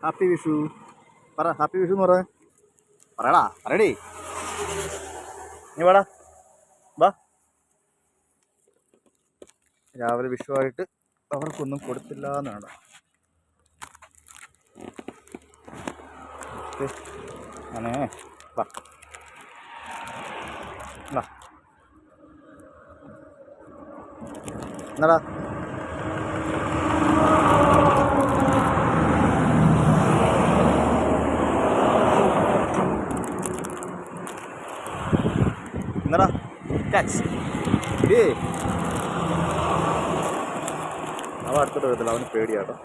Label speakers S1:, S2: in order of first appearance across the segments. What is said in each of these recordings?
S1: Happy Vishu പറ. Happy Vishu എന്ന് പറയടാ. പറയടി. നീ വാടാ, വാ. രാവിലെ വിഷുവായിട്ട് അവർക്കൊന്നും കൊടുത്തില്ല എന്ന് വേണ്ട. അങ്ങനെ വാ വാ. എന്നടാ എന്നടാ ക്യാച്ച്. അവൻ അടുത്തോട്ട് വരത്തില്ല, അവന് പേടിയാട്ടോ.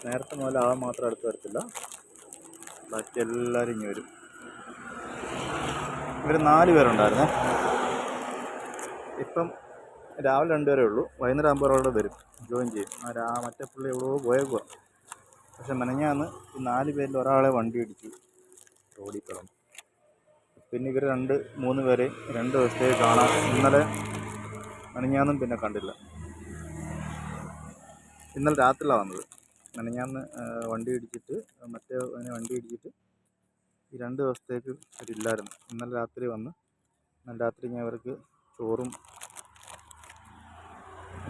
S1: നേരത്തെ മുതൽ അവൻ മാത്രം അടുത്ത് വരത്തില്ല, ബാക്കി എല്ലാവരും ഇനി വരും. ഇവർ 4 പേരുണ്ടായിരുന്നേ. ഇപ്പം രാവിലെ 2 പേരേ ഉള്ളൂ. വൈകുന്നേരം ആകുമ്പോൾ ഒരാളുടെ വരും, ജോയിൻ ചെയ്യും. മറ്റേ പുള്ളി എവിടെയോ പോയേക്കുക. പക്ഷെ മെനഞ്ഞാന്ന് ഈ 4 പേരിൽ ഒരാളെ വണ്ടി ഇടിച്ചു റോഡിൽ കിടന്നു. പിന്നെ ഇവർ 2-3 പേരെ 2 ദിവസത്തേക്ക് കാണാൻ ഇന്നലെ മെനഞ്ഞാന്നും പിന്നെ കണ്ടില്ല. ഇന്നലെ രാത്രിയിലാണ് വന്നത്. മെനഞ്ഞാന്ന് വണ്ടി ഇടിച്ചിട്ട് മറ്റേ വണ്ടി ഇടിച്ചിട്ട് ഈ 2 ദിവസത്തേക്ക് അവരില്ലായിരുന്നു. ഇന്നലെ രാത്രി വന്ന്. ഇന്നലെ രാത്രി ഞാൻ അവർക്ക് ചോറും,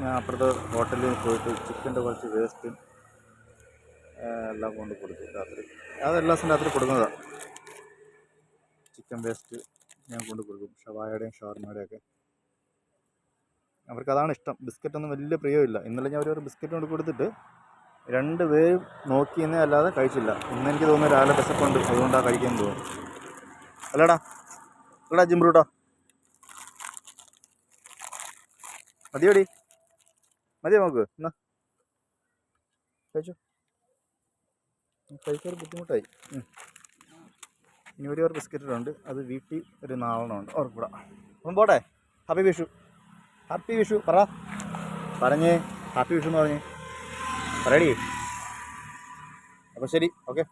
S1: ഞാൻ അപ്പുറത്തെ ഹോട്ടലിൽ പോയിട്ട് ചിക്കൻ്റെ കുറച്ച് വേസ്റ്റ് എല്ലാം കൊണ്ട് കൊടുത്തു രാത്രി. അതെല്ലാ ദിവസവും രാത്രി കൊടുക്കുന്നതാണ്. ചിക്കൻ വേസ്റ്റ് ഞാൻ കൊണ്ട് കൊടുക്കും, ഷവായയുടെയും ഷവർമയുടെയൊക്കെ. അവർക്കതാണ് ഇഷ്ടം. ബിസ്ക്കറ്റൊന്നും വലിയ പ്രിയമില്ല. ഇന്നലെ ഞാൻ ഒരു ബിസ്ക്കറ്റ് കൊണ്ട് കൊടുത്തിട്ട് 2 പേരും നോക്കിയെന്നേ അല്ലാതെ കഴിച്ചില്ല. ഇന്നെനിക്ക് തോന്നുന്നു രാവിലെ വിശപ്പുണ്ട്, അതുകൊണ്ടാണ് കഴിക്കാൻ തോന്നുന്നു. അല്ലടാ ജിംബ്രൂട്ടോ, മതിയോടി, മതിയോ നോക്ക്. എന്നാ കഴിച്ചോ. കഴിക്കാൻ ബുദ്ധിമുട്ടായി. ഇനി ഒരു ബിസ്ക്കറ്റുണ്ട്, അത് വീട്ടിൽ ഒരു 4 ഓർക്കൂടാ. അപ്പം പോട്ടെ. ഹാപ്പി വിഷു. ഹാപ്പി വിഷു പറഞ്ഞേ. ഹാപ്പി വിഷു എന്ന് പറഞ്ഞേ. പറയടി. അപ്പോൾ ശരി, ഓക്കെ.